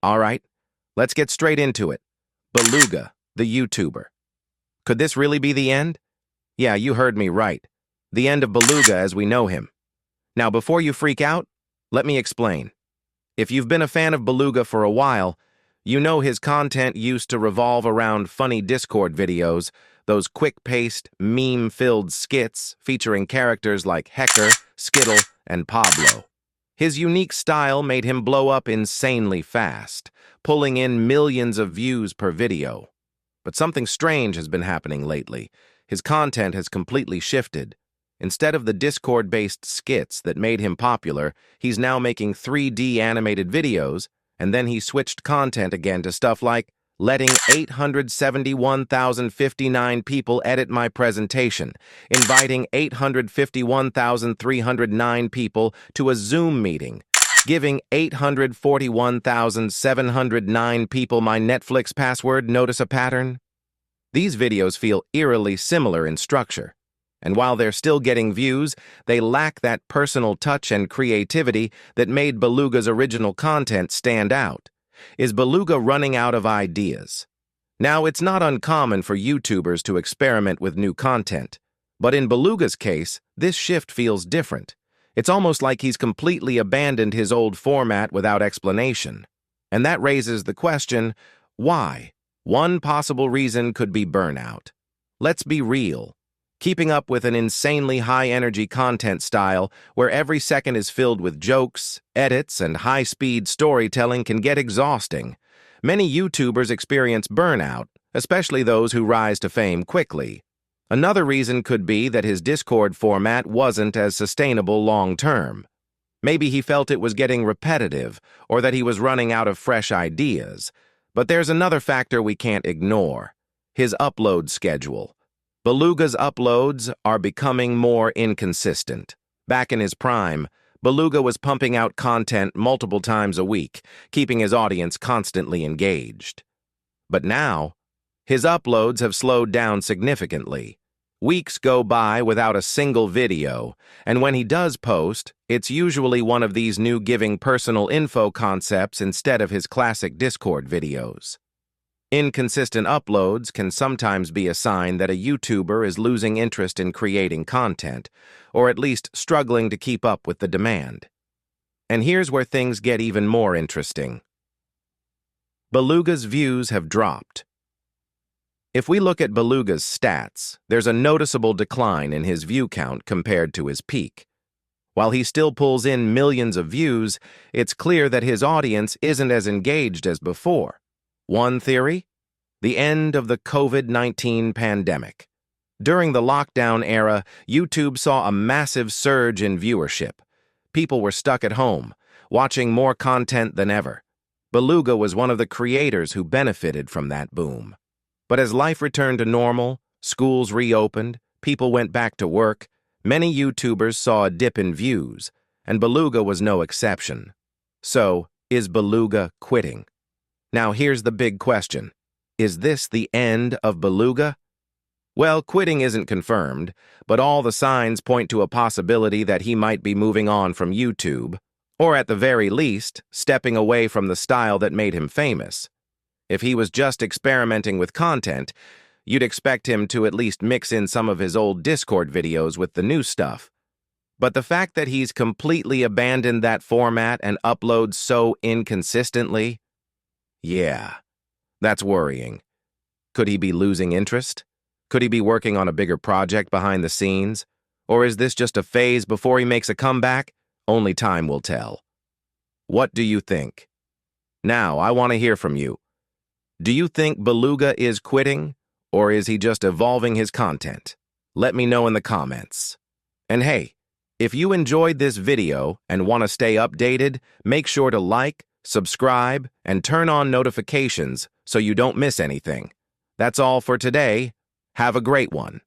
All right, let's get straight into it. Beluga, the YouTuber. Could this really be the end? Yeah, you heard me right. The end of Beluga as we know him. Now, before you freak out, let me explain. If you've been a fan of Beluga for a while, you know his content used to revolve around funny Discord videos, those quick-paced, meme-filled skits featuring characters like Hecker, Skittle, and Pablo. His unique style made him blow up insanely fast, pulling in millions of views per video. But something strange has been happening lately. His content has completely shifted. Instead of the Discord-based skits that made him popular, he's now making 3D animated videos, and then he switched content again to stuff like letting 871,059 people edit my presentation, inviting 851,309 people to a Zoom meeting, giving 841,709 people my Netflix password. Notice a pattern? These videos feel eerily similar in structure, and while they're still getting views, they lack that personal touch and creativity that made Beluga's original content stand out. Is Beluga running out of ideas? Now, it's not uncommon for YouTubers to experiment with new content, but in Beluga's case, this shift feels different. It's almost like he's completely abandoned his old format without explanation. And that raises the question, why? One possible reason could be burnout. Let's be real. Keeping up with an insanely high-energy content style where every second is filled with jokes, edits, and high-speed storytelling can get exhausting. Many YouTubers experience burnout, especially those who rise to fame quickly. Another reason could be that his Discord format wasn't as sustainable long-term. Maybe he felt it was getting repetitive, or that he was running out of fresh ideas. But there's another factor we can't ignore: his upload schedule. Beluga's uploads are becoming more inconsistent. Back in his prime, Beluga was pumping out content multiple times a week, keeping his audience constantly engaged. But now, his uploads have slowed down significantly. Weeks go by without a single video, and when he does post, it's usually one of these new giving personal info concepts instead of his classic Discord videos. Inconsistent uploads can sometimes be a sign that a YouTuber is losing interest in creating content, or at least struggling to keep up with the demand. And here's where things get even more interesting. Beluga's views have dropped. If we look at Beluga's stats, there's a noticeable decline in his view count compared to his peak. While he still pulls in millions of views, it's clear that his audience isn't as engaged as before. One theory? The end of the COVID-19 pandemic. During the lockdown era, YouTube saw a massive surge in viewership. People were stuck at home, watching more content than ever. Beluga was one of the creators who benefited from that boom. But as life returned to normal, schools reopened, people went back to work, many YouTubers saw a dip in views, and Beluga was no exception. So, is Beluga quitting? Now here's the big question. Is this the end of Beluga? Well, quitting isn't confirmed, but all the signs point to a possibility that he might be moving on from YouTube, or at the very least, stepping away from the style that made him famous. If he was just experimenting with content, you'd expect him to at least mix in some of his old Discord videos with the new stuff. But the fact that he's completely abandoned that format and uploads so inconsistently, yeah, that's worrying. Could he be losing interest? Could he be working on a bigger project behind the scenes? Or is this just a phase before he makes a comeback? Only time will tell. What do you think? Now, I want to hear from you. Do you think Beluga is quitting, or is he just evolving his content? Let me know in the comments. And hey, if you enjoyed this video and want to stay updated, make sure to like, subscribe, and turn on notifications so you don't miss anything. That's all for today. Have a great one.